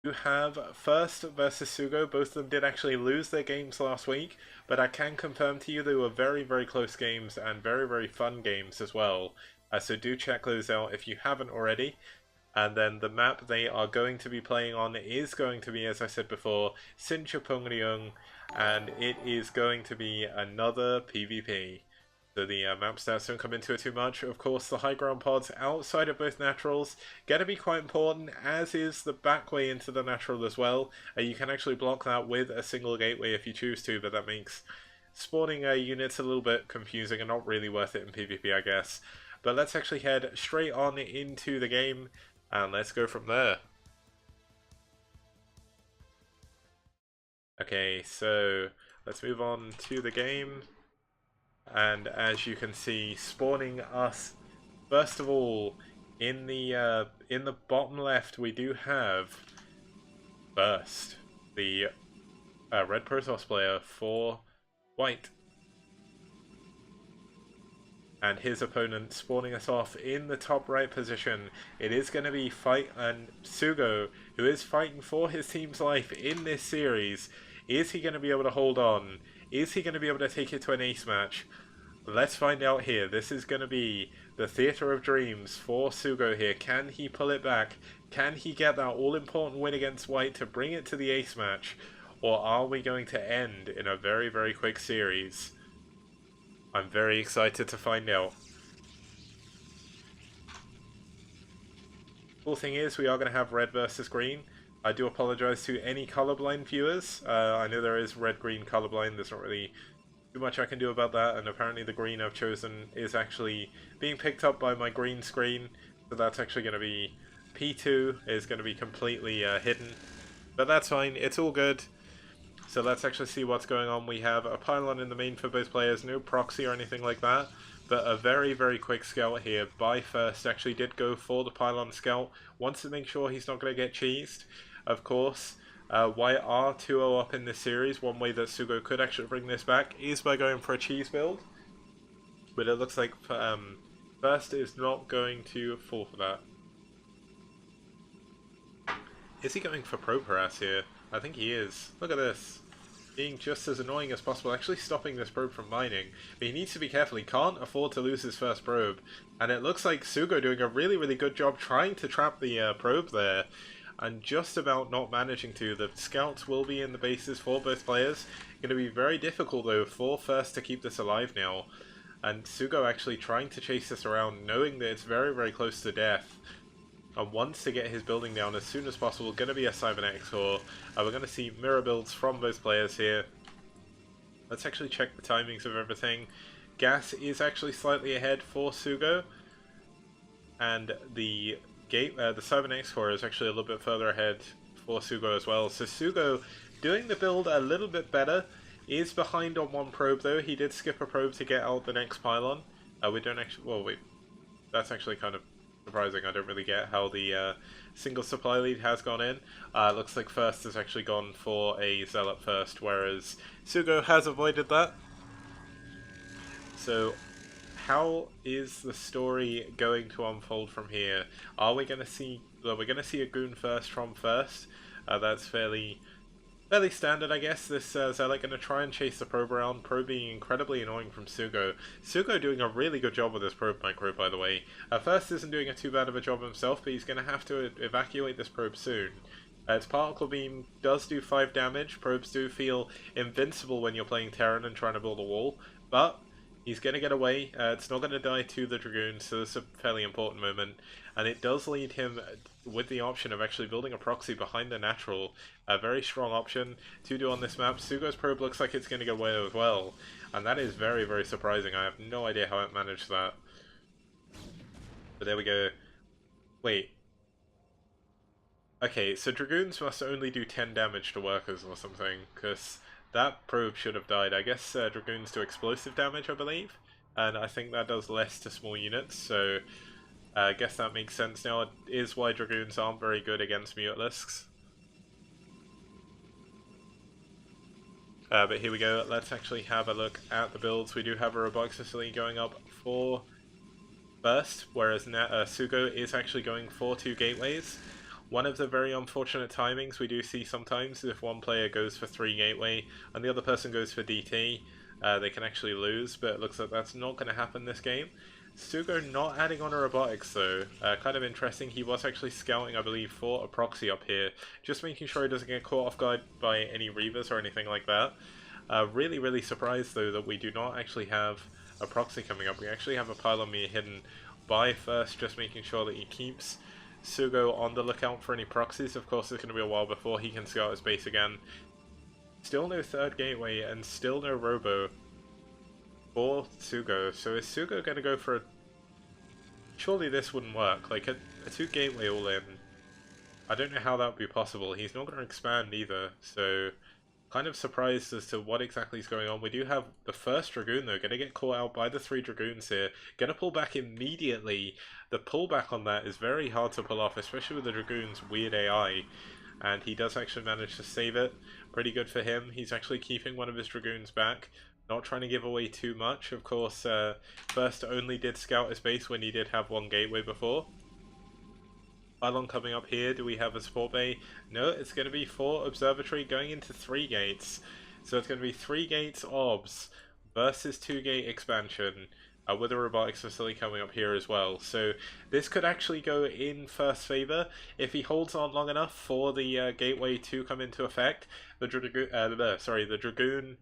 You have First versus SuGo. Both of them did actually lose their games last week, but I can confirm to you they were very, very close games and very, very fun games as well. So do check those out if you haven't already. And then the map they are going to be playing on is going to be, as I said before, Chupung-Ryeong, and it is going to be another PvP. So the map stats don't come into it too much. Of course, the high ground pods outside of both naturals going to be quite important, as is the back way into the natural as well. You can actually block that with a single gateway if you choose to, but that makes spawning units a little bit confusing and not really worth it in PvP, I guess. But let's actually head straight on into the game, and let's go from there. Okay, so let's move on to the game. And as you can see, spawning us first of all in the bottom left, we do have first the red Protoss player for white, and his opponent spawning us off in the top right position. It is going to be SuGo, who is fighting for his team's life in this series. Is he going to be able to hold on? Is he going to be able to take it to an ace match? Let's find out here. This is going to be the theatre of dreams for SuGo here. Can he pull it back? Can he get that all-important win against white to bring it to the ace match? Or are we going to end in a very, very quick series? I'm very excited to find out. Cool thing is, we are going to have red versus green. I do apologize to any colorblind viewers. I know there is red-green colorblind. There's not really too much I can do about that, and apparently the green I've chosen is actually being picked up by my green screen. So that's actually going to be P2 is going to be completely hidden. But that's fine. It's all good. So let's actually see what's going on. We have a pylon in the main for both players, no proxy or anything like that, but a very, very quick scout here by First. Actually did go for the pylon scout, wants to make sure he's not going to get cheesed, of course. White are 2-0 up in this series. One way that SuGo could actually bring this back is by going for a cheese build, but it looks like First is not going to fall for that. Is he going for probe harass here? I think he is. Look at this. Being just as annoying as possible, actually stopping this probe from mining. But he needs to be careful, he can't afford to lose his first probe. And it looks like SuGo doing a really, really good job trying to trap the probe there. And just about not managing to. The scouts will be in the bases for both players. Going to be very difficult though for First to keep this alive now. And SuGo actually trying to chase this around, knowing that it's very, very close to death. And wants to get his building down as soon as possible. Going to be a Cybernetic core. We're going to see mirror builds from both players here. Let's actually check the timings of everything. Gas is actually slightly ahead for SuGo, and the Cybernetic core is actually a little bit further ahead for SuGo as well. So SuGo doing the build a little bit better. Is behind on one probe though. He did skip a probe to get out the next pylon. We don't actually. Well, wait. That's actually kind of surprising. I don't really get how the single supply lead has gone in. Looks like First has actually gone for a Zealot first, whereas SuGo has avoided that. So how is the story going to unfold from here? Are we going to see... Well, we're going to see a Goon first from First. That's fairly standard, I guess. This Zealot going to try and chase the probe around. Probe being incredibly annoying from SuGo. SuGo doing a really good job with this probe micro, by the way. First isn't doing too bad of a job himself, but he's going to have to evacuate this probe soon. Its particle beam does do 5 damage. Probes do feel invincible when you're playing Terran and trying to build a wall, but he's going to get away. It's not going to die to the Dragoons, so this is a fairly important moment. And it does lead him with the option of actually building a proxy behind the natural. A very strong option to do on this map. SuGo's probe looks like it's going to get away as well. And that is very, very surprising. I have no idea how it managed that. But there we go. Wait. Okay, so Dragoons must only do 10 damage to workers or something, because that probe should have died. I guess Dragoons do explosive damage, I believe. And I think that does less to small units, so... I guess that makes sense now. It is why Dragoons aren't very good against Mutalisks. But here we go. Let's actually have a look at the builds. We do have a robotics facility going up for First, whereas SuGo is actually going for 2 gateways. One of the very unfortunate timings we do see sometimes is if one player goes for 3 gateway and the other person goes for DT, they can actually lose, but it looks like that's not going to happen this game. SuGo not adding on a robotics though, kind of interesting. He was actually scouting, I believe, for a proxy up here, just making sure he doesn't get caught off guard by any Reavers or anything like that. Really surprised though that we do not actually have a proxy coming up. We actually have a pylon me hidden by first, just making sure that he keeps SuGo on the lookout for any proxies. Of course, it's going to be a while before he can scout his base again. Still no third gateway and still no robo for SuGo. So is SuGo going to go for a... Surely this wouldn't work. Like a 2 gateway all in. I don't know how that would be possible. He's not going to expand either. So kind of surprised as to what exactly is going on. We do have the first Dragoon though. Going to get caught out by the 3 Dragoons here. Going to pull back immediately. The pullback on that is very hard to pull off, especially with the Dragoon's weird AI. And he does actually manage to save it. Pretty good for him. He's actually keeping one of his Dragoons back. Not trying to give away too much. Of course, first only did scout his base when he did have 1 gateway before. Pylon coming up here. Do we have a support bay? No, it's going to be 4 observatory going into 3 gates. So it's going to be 3 gates obs versus 2 gate expansion. With a robotics facility coming up here as well. So this could actually go in first favor if he holds on long enough for the gateway to come into effect. The Dragoon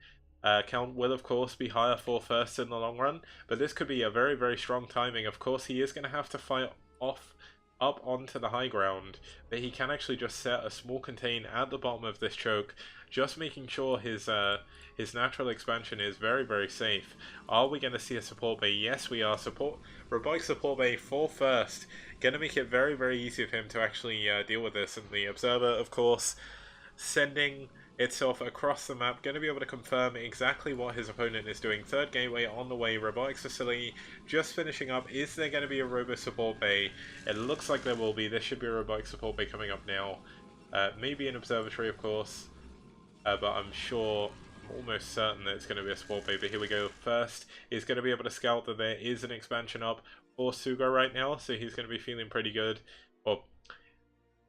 count will of course be higher for first in the long run, but this could be a very strong timing. Of course, he is going to have to fight up onto the high ground, but he can actually just set a small contain at the bottom of this choke, just making sure his natural expansion is very safe. Are we going to see a support bay? Yes, we are. Robotic support bay for first. Going to make it very easy for him to actually deal with this. And the observer, of course, sending itself across the map, going to be able to confirm exactly what his opponent is doing. Third gateway on the way, robotics facility just finishing up. Is there going to be a robo support bay? It looks like there will be. There should be a robotic support bay coming up now. Maybe an observatory, of course, but I'm sure, almost certain that it's going to be a support bay. But here we go. First is going to be able to scout that there is an expansion up for SuGo right now, so he's going to be feeling pretty good. Well,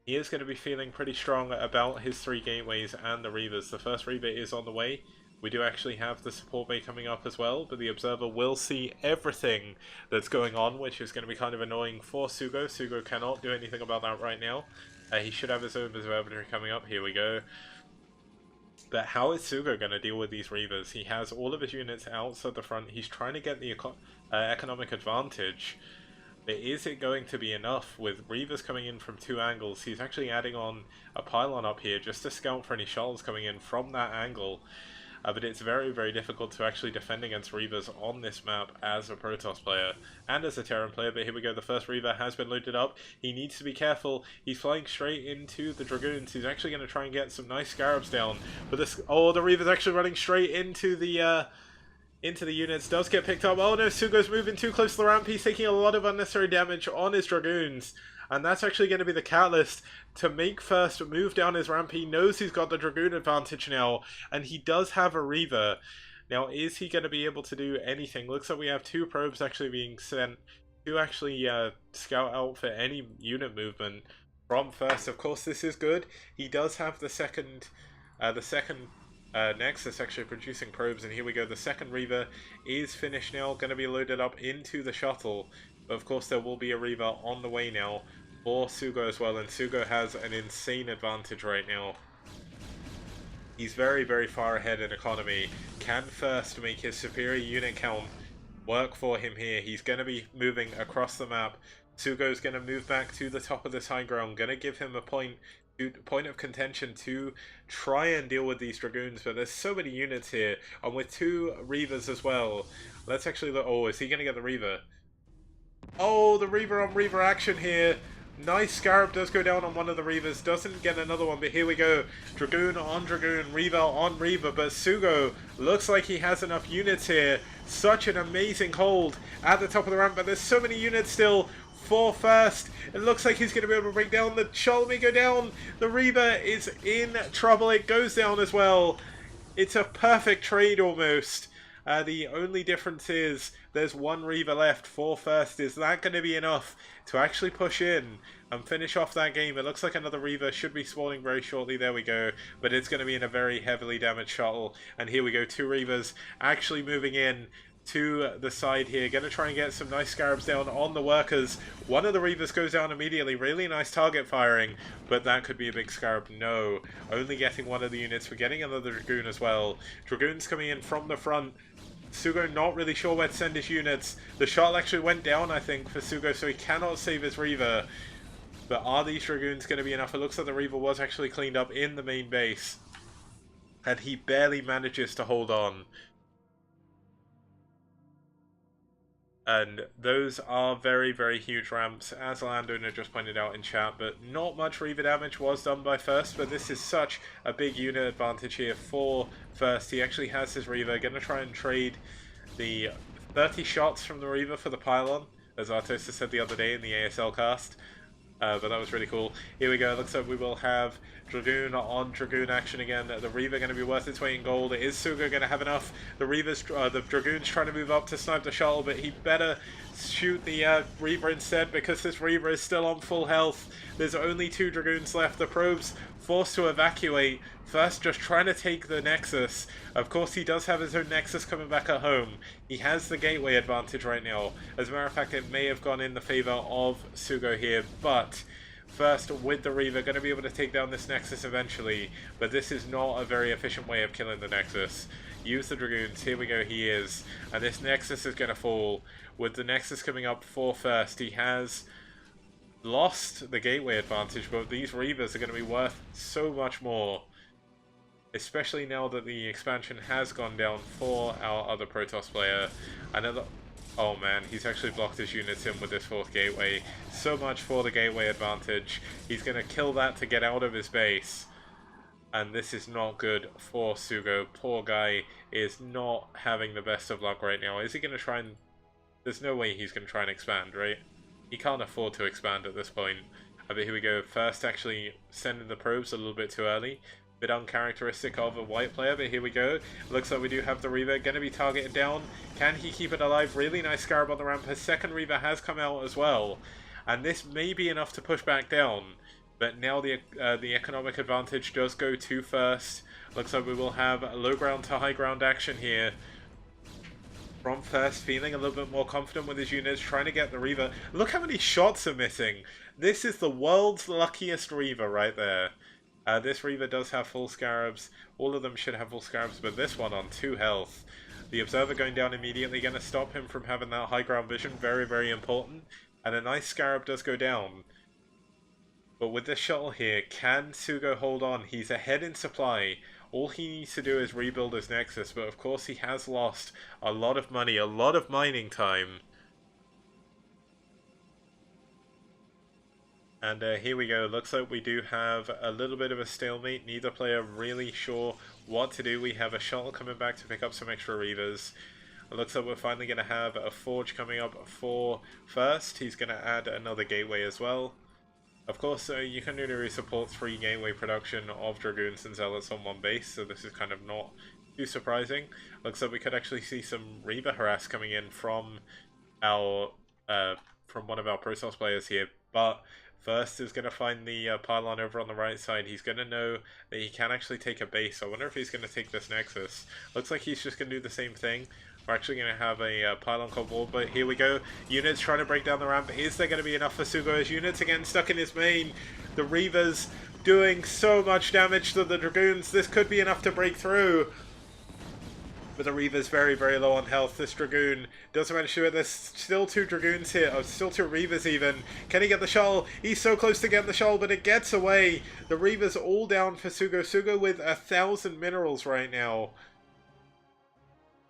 he is going to be feeling pretty strong about his 3 gateways and the Reavers. The first Reaver is on the way. We do actually have the support bay coming up as well, but the observer will see everything that's going on, which is going to be kind of annoying for SuGo. SuGo cannot do anything about that right now. He should have his own observatory coming up. Here we go. But how is SuGo going to deal with these Reavers? He has all of his units outside the front. He's trying to get the economic advantage. But is it going to be enough with Reavers coming in from 2 angles? He's actually adding on a pylon up here just to scout for any shuttles coming in from that angle. But it's very difficult to actually defend against Reavers on this map as a Protoss player and as a Terran player. But here we go, the first Reaver has been loaded up. He needs to be careful. He's flying straight into the Dragoons. He's actually going to try and get some nice Scarabs down. But this, oh, the Reaver's actually running straight into the units. Does get picked up. Oh no, SuGo's moving too close to the ramp. He's taking a lot of unnecessary damage on his Dragoons. And that's actually going to be the catalyst to make first move down his ramp. He knows he's got the Dragoon advantage now, and he does have a Reaver. Now, is he going to be able to do anything? Looks like we have 2 probes actually being sent to actually scout out for any unit movement from first. Of course, this is good. He does have the second Nexus actually producing probes, and here we go. The second Reaver is finished now, going to be loaded up into the shuttle. But of course, there will be a Reaver on the way now for SuGo as well, and SuGo has an insane advantage right now. He's very far ahead in economy. Can first make his superior unit count work for him here. He's going to be moving across the map. SuGo's going to move back to the top of this high ground. Going to give him a point of contention to try and deal with these Dragoons, but there's so many units here, and with 2 Reavers as well. Let's actually look. Oh, is he going to get the Reaver? Oh, the Reaver on Reaver action here. Nice Scarab does go down on one of the Reavers. Doesn't get another one, but here we go. Dragoon on Dragoon, Reaver on Reaver, but SuGo looks like he has enough units here. Such an amazing hold at the top of the ramp, but there's so many units still for first. It looks like he's going to be able to bring down the Shalmi go down. The Reaver is in trouble. It goes down as well. It's a perfect trade almost. The only difference is there's one Reaver left for first. Is that going to be enough to actually push in and finish off that game? It looks like another Reaver should be spawning very shortly. There we go. But it's going to be in a very heavily damaged shuttle. And here we go. 2 Reavers actually moving in to the side here. Going to try and get some nice scarabs down on the workers. One of the Reavers goes down immediately. Really nice target firing, but that could be a big scarab. No, only getting one of the units. We're getting another Dragoon as well. Dragoons coming in from the front. SuGo not really sure where to send his units. The shuttle actually went down, I think, for SuGo, so he cannot save his Reaver. But are these Dragoons going to be enough? It looks like the Reaver was actually cleaned up in the main base, and he barely manages to hold on. And those are very, very huge ramps, as Landowner just pointed out in chat, but not much Reaver damage was done by First, but this is such a big unit advantage here for First. He actually has his Reaver, going to try and trade the 30 shots from the Reaver for the pylon, as Artosa said the other day in the ASL cast. But that was really cool. Here we go. Looks like we will have Dragoon on Dragoon action again. The Reaver going to be worth its weight in gold. Is SuGo going to have enough? The Dragoon's trying to move up to snipe the shuttle, but he better shoot the Reaver instead, because this Reaver is still on full health. There's only 2 Dragoons left. The probe's forced to evacuate. First, just trying to take the Nexus. Of course, he does have his own Nexus coming back at home. He has the gateway advantage right now. As a matter of fact, it may have gone in the favor of SuGo here, but First, with the Reaver, going to be able to take down this Nexus eventually, but this is not a very efficient way of killing the Nexus. Use the Dragoons. Here we go, he is. And this Nexus is going to fall. With the Nexus coming up for First, he has lost the gateway advantage, but these Reavers are going to be worth so much more. Especially now that the expansion has gone down for our other Protoss player. Another... Oh man, he's actually blocked his units in with this 4th gateway. So much for the gateway advantage. He's going to kill that to get out of his base. And this is not good for SuGo. Poor guy is not having the best of luck right now. Is he going to try and... There's no way he's going to try and expand, right? He can't afford to expand at this point. But here we go. First, actually sending the probes a little bit too early. Bit uncharacteristic of a white player, but here we go. Looks like we do have the Reaver going to be targeted down. Can he keep it alive? Really nice scarab on the ramp. His second Reaver has come out as well, and this may be enough to push back down. But now the economic advantage does go to First. Looks like we will have low ground to high ground action here. From First, feeling a little bit more confident with his units, trying to get the Reaver. Look how many shots are missing. This is the world's luckiest Reaver right there. This Reaver does have full scarabs. All of them should have full scarabs, but this one on 2 health. The Observer going down immediately, going to stop him from having that high ground vision. Very, very important. And a nice scarab does go down. But with this shuttle here, can SuGo hold on? He's ahead in supply. All he needs to do is rebuild his Nexus, but of course he has lost a lot of money, a lot of mining time. And here we go. Looks like we do have a little bit of a stalemate. Neither player really sure what to do. We have a shuttle coming back to pick up some extra Reavers. It looks like we're finally going to have a Forge coming up for First. He's going to add another gateway as well. Of course, Yukon supports free gateway production of Dragoons and Zealots on one base, so this is kind of not too surprising. Looks like we could actually see some Reaver harass coming in from our from one of our Protoss players here, but First is going to find the pylon over on the right side. He's going to know that he can actually take a base. I wonder if he's going to take this Nexus. Looks like he's just going to do the same thing. We're actually going to have a pylon called wall, but here we go. Units trying to break down the ramp. Is there going to be enough for SuGo? His units again stuck in his main. The Reavers doing so much damage to the Dragoons. This could be enough to break through. But the Reaver's very, very low on health. This Dragoon doesn't manage to do it. There's still 2 Dragoons here. Oh, still 2 Reavers even. Can he get the shuttle? He's so close to getting the shuttle, but it gets away. The Reaver's all down for SuGo. SuGo with 1,000 minerals right now.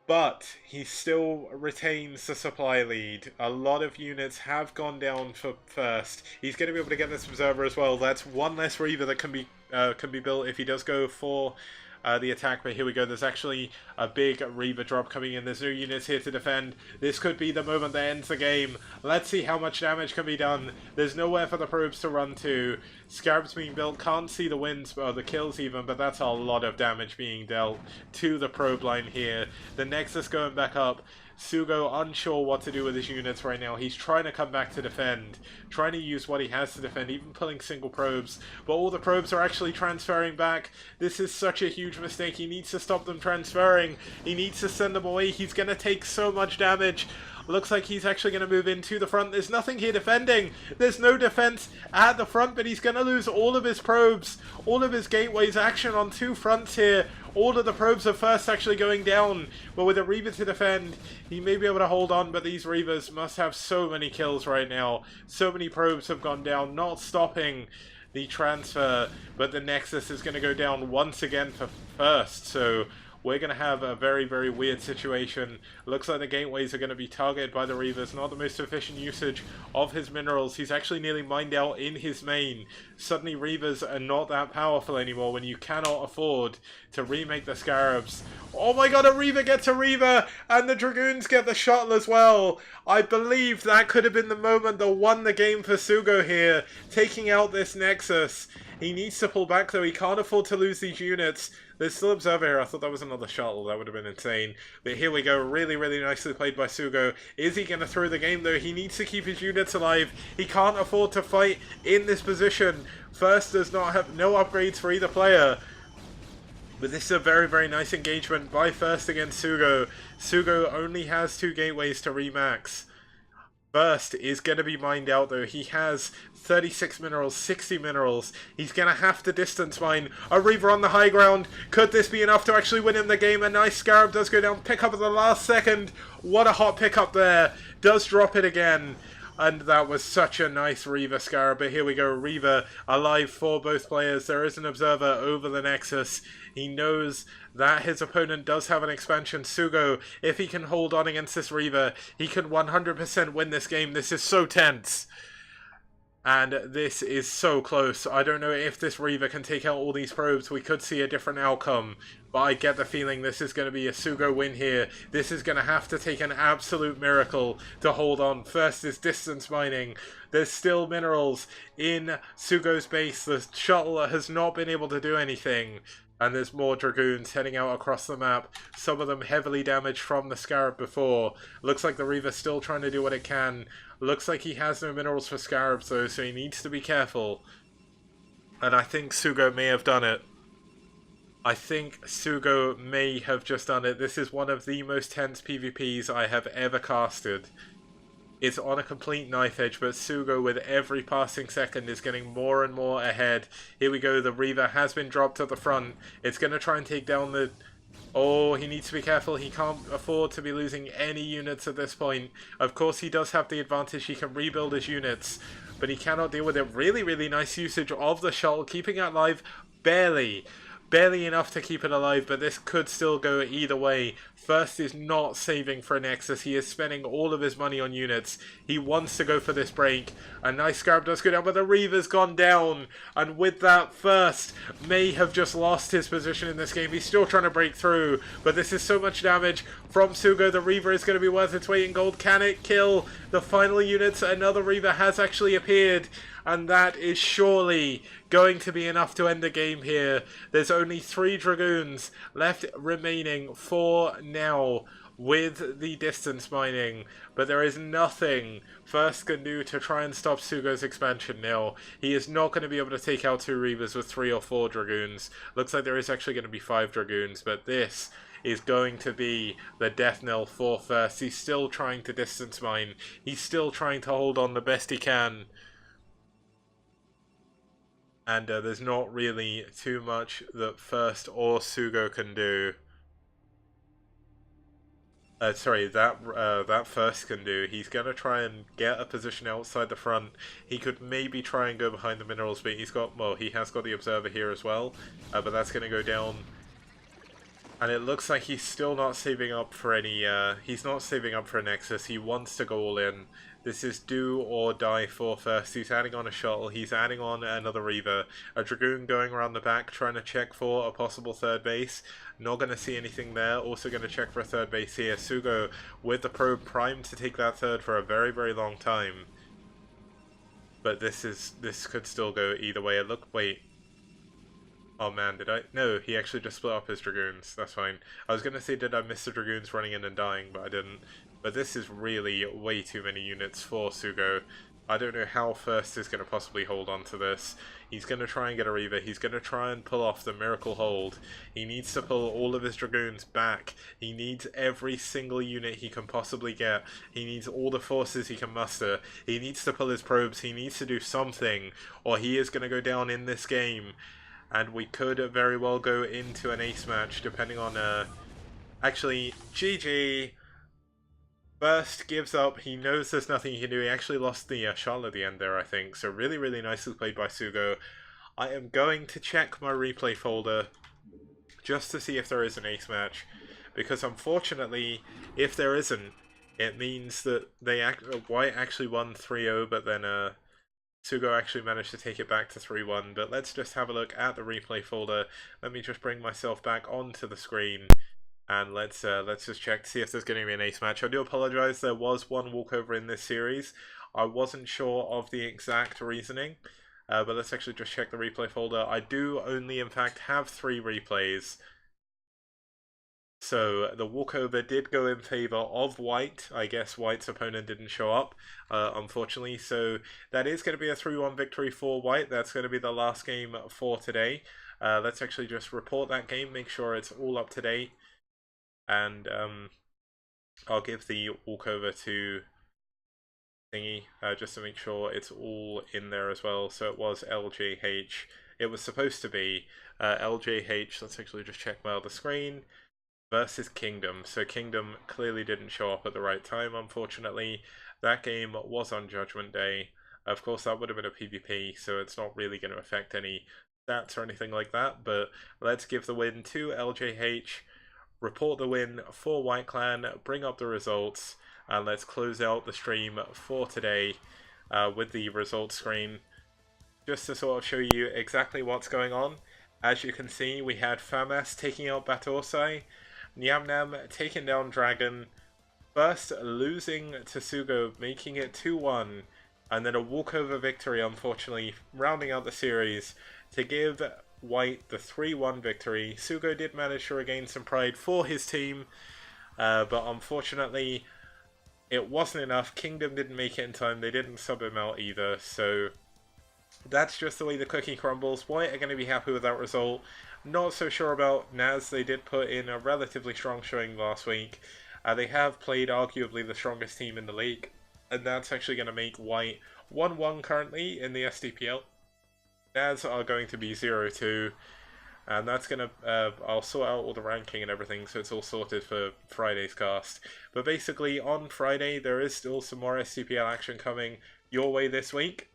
But he still retains the supply lead. A lot of units have gone down for First. He's going to be able to get this Observer as well. That's one less Reaver that can be built if he does go for the attack. But here we go. There's actually a big Reaver drop coming in. There's no units here to defend. This could be the moment that ends the game. Let's see how much damage can be done. There's nowhere for the probes to run to. Scarabs being built, can't see the wins or the kills even, but that's a lot of damage being dealt to the probe line here. The Nexus going back up. SuGo unsure what to do with his units right now. He's trying to come back to defend, trying to use what he has to defend, even pulling single probes, but all the probes are actually transferring back. This is such a huge mistake. He needs to stop them transferring. He needs to send them away. He's going to take so much damage. Looks like he's actually going to move into the front. There's nothing here defending. There's no defense at the front, but he's going to lose all of his probes, all of his gateways. Action on two fronts here. All of the probes are first actually going down, but with a Reaver to defend, he may be able to hold on, but these Reavers must have so many kills right now. So many probes have gone down, not stopping the transfer, but the Nexus is going to go down once again for first, so we're going to have a very, very weird situation. Looks like the gateways are going to be targeted by the Reavers. Not the most efficient usage of his minerals. He's actually nearly mined out in his main. Suddenly Reavers are not that powerful anymore when you cannot afford to remake the Scarabs. Oh my god, a Reaver gets a Reaver! And the Dragoons get the shuttle as well! I believe that could have been the moment that won the game for SuGo here. Taking out this Nexus. He needs to pull back though. He can't afford to lose these units. There's still Observer here. I thought that was another shuttle. That would have been insane. But here we go. Really, really nicely played by SuGo. Is he going to throw the game, though? He needs to keep his units alive. He can't afford to fight in this position. First does not have no upgrades for either player. But this is a very, very nice engagement by First against SuGo. SuGo only has 2 gateways to remax. First is going to be mined out though. He has 36 minerals, 60 minerals. He's going to have to distance mine. A Reaver on the high ground. Could this be enough to actually win him the game? A nice Scarab does go down. Pick up at the last second. What a hot pickup there. Does drop it again. And that was such a nice Reaver Scarab. But here we go. Reaver alive for both players. There is an Observer over the Nexus. He knows that his opponent does have an expansion. SuGo, if he can hold on against this Reaver, he can 100% win this game. This is so tense. And this is so close. I don't know if this Reaver can take out all these probes. We could see a different outcome. But I get the feeling this is going to be a SuGo win here. This is going to have to take an absolute miracle to hold on. First is distance mining. There's still minerals in SuGo's base. The shuttle has not been able to do anything. And there's more Dragoons heading out across the map. Some of them heavily damaged from the Scarab before. Looks like the Reaver's still trying to do what it can. Looks like he has no minerals for Scarabs though, so he needs to be careful. And I think SuGo may have done it. I think SuGo may have just done it. This is one of the most tense PvPs I have ever casted. It's on a complete knife edge, but SuGo with every passing second is getting more and more ahead. Here we go, the Reaver has been dropped at the front. It's going to try and take down the... Oh, he needs to be careful. He can't afford to be losing any units at this point. Of course, he does have the advantage. He can rebuild his units, but he cannot deal with it. Really, really nice usage of the shuttle, keeping it alive barely. Barely enough to keep it alive, but this could still go either way. First is not saving for a Nexus. He is spending all of his money on units. He wants to go for this break. A nice Scarab does go down, but the Reaver's gone down. And with that, First may have just lost his position in this game. He's still trying to break through, but this is so much damage from SuGo. The Reaver is going to be worth its weight in gold. Can it kill the final units? Another Reaver has actually appeared. And that is surely going to be enough to end the game here. There's only 3 Dragoons left remaining for now with the distance mining. But there is nothing First can do to try and stop SuGo's expansion now. He is not going to be able to take out 2 Reavers with 3 or 4 Dragoons. Looks like there is actually going to be 5 Dragoons, but this is going to be the death knell for First. He's still trying to distance mine. He's still trying to hold on the best he can. And there's not really too much that First or SuGo can do. Sorry, that First can do. He's going to try and get a position outside the front. He could maybe try and go behind the minerals, but he's got, well, he has got the Observer here as well. But that's going to go down. And it looks like he's still not saving up for any, he's not saving up for a Nexus. He wants to go all in. This is do or die for First. He's adding on a shuttle. He's adding on another Reaver. A Dragoon going around the back trying to check for a possible third base. Not going to see anything there. Also going to check for a third base here. SuGo with the probe primed to take that third for a very, very long time. But this could still go either way. Wait. Oh man, did I? No, he actually just split up his Dragoons. That's fine. I was gonna say, did I miss the Dragoons running in and dying, but I didn't. But this is really way too many units for SuGo. I don't know how First is going to possibly hold on to this. He's going to try and get a Reaver. He's going to try and pull off the Miracle Hold. He needs to pull all of his Dragoons back. He needs every single unit he can possibly get. He needs all the forces he can muster. He needs to pull his probes. He needs to do something, or he is going to go down in this game. And we could very well go into an ace match, depending on... Actually, GG. First gives up. He knows there's nothing he can do. He actually lost the shot at the end there, I think. So really, really nicely played by SuGo. I am going to check my replay folder just to see if there is an ace match. Because unfortunately, if there isn't, it means that White actually won 3-0, but then SuGo actually managed to take it back to 3-1. But let's just have a look at the replay folder. Let me just bring myself back onto the screen. And let's just check to see if there's going to be an ace match. I do apologise, there was one walkover in this series. I wasn't sure of the exact reasoning, but let's actually just check the replay folder. I do only, in fact, have 3 replays. So the walkover did go in favour of White. I guess White's opponent didn't show up, unfortunately. So that is going to be a 3-1 victory for White. That's going to be the last game for today. Let's actually just report that game, make sure it's all up to date. And I'll give the walkover to Thingy just to make sure it's all in there as well. So it was LJH. It was supposed to be LJH. Let's actually just check my other screen. Versus Kingdom. So Kingdom clearly didn't show up at the right time, unfortunately. That game was on Judgment Day. Of course, that would have been a PvP, so it's not really going to affect any stats or anything like that. But let's give the win to LJH. Report the win for White Clan, bring up the results, and let's close out the stream for today with the results screen. Just to sort of show you exactly what's going on. As you can see, we had Famas taking out Batorsai, Nyamnam taking down Dragon, First losing to SuGo, making it 2-1, and then a walkover victory, unfortunately, rounding out the series to give White the 3-1 victory. SuGo did manage to regain some pride for his team, but unfortunately it wasn't enough. Kingdom didn't make it in time, they didn't sub him out either, so that's just the way the cookie crumbles. White are going to be happy with that result. Not so sure about NaS. They did put in a relatively strong showing last week. They have played arguably the strongest team in the league, and that's actually going to make White 1-1 currently in the STPL. NaS are going to be 0-2, and that's going to... I'll sort out all the ranking and everything, so it's all sorted for Friday's cast. But basically, on Friday, there is still some more STPL action coming your way this week.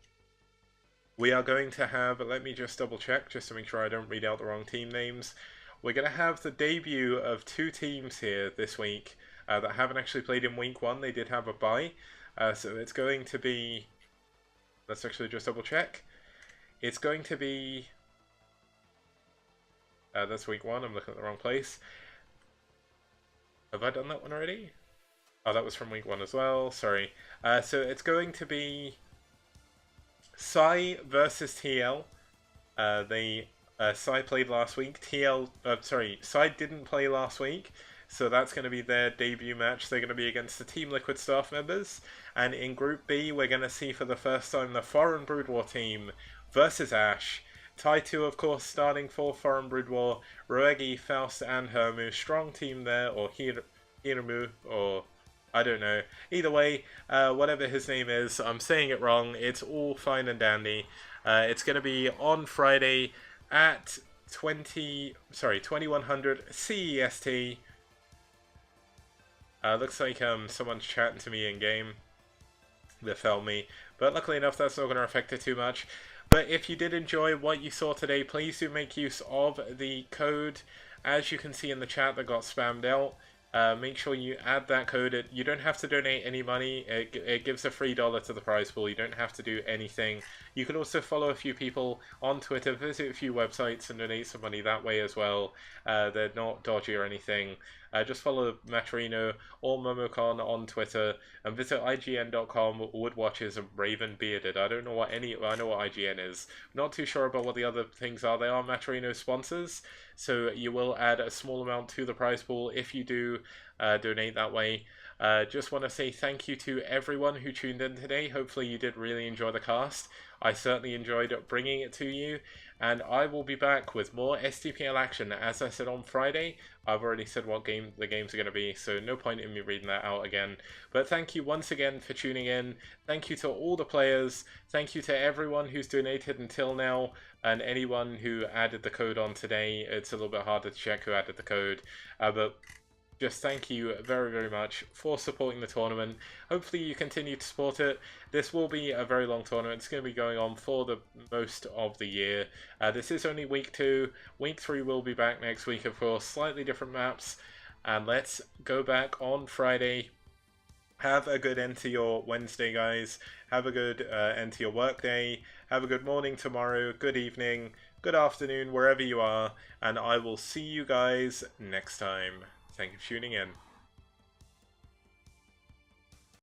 We are going to have... Let me just double check, just to make sure I don't read out the wrong team names. We're going to have the debut of 2 teams here this week that haven't actually played in week 1. They did have a bye. So it's going to be... Let's actually just double check. It's going to be... that's week 1. I'm looking at the wrong place. Have I done that one already? Oh, that was from week 1 as well. Sorry. So it's going to be Sai versus TL. Sai played last week. Sai didn't play last week. So that's going to be their debut match. They're going to be against the Team Liquid staff members. And in Group B, we're going to see for the first time the Foreign Brood War team versus Ash. Tai 2, of course, starting for Foreign Brood War. Roegi, Faust, and Hermu. Strong team there, or Hiramu, or I don't know. Either way, whatever his name is, I'm saying it wrong. It's all fine and dandy. It's going to be on Friday at 2100 CEST. Looks like someone's chatting to me in game. They felt me, but luckily enough, that's not going to affect it too much. But if you did enjoy what you saw today, please do make use of the code, as you can see in the chat that got spammed out. Make sure you add that code. You don't have to donate any money. It gives a free $1 to the prize pool. You don't have to do anything. You can also follow a few people on Twitter, visit a few websites, and donate some money that way as well. They're not dodgy or anything. Just follow Matrino or Momocon on Twitter and visit IGN.com. Woodwatches and Raven Bearded. I don't know what any. I know what IGN is. Not too sure about what the other things are. They are Matrino sponsors, so you will add a small amount to the prize pool if you do donate that way. Just want to say thank you to everyone who tuned in today. Hopefully you did really enjoy the cast. I certainly enjoyed bringing it to you, and I will be back with more STPL action. As I said on Friday, I've already said what the games are going to be, so no point in me reading that out again. But thank you once again for tuning in. Thank you to all the players. Thank you to everyone who's donated until now, and anyone who added the code on today. It's a little bit harder to check who added the code, but just thank you very, very much for supporting the tournament. Hopefully you continue to support it. This will be a very long tournament. It's going to be going on for the most of the year. This is only week 2. Week 3 will be back next week, of course. Slightly different maps. And let's go back on Friday. Have a good end to your Wednesday, guys. Have a good end to your workday. Have a good morning tomorrow, good evening, good afternoon, wherever you are. And I will see you guys next time. Thank you for tuning in.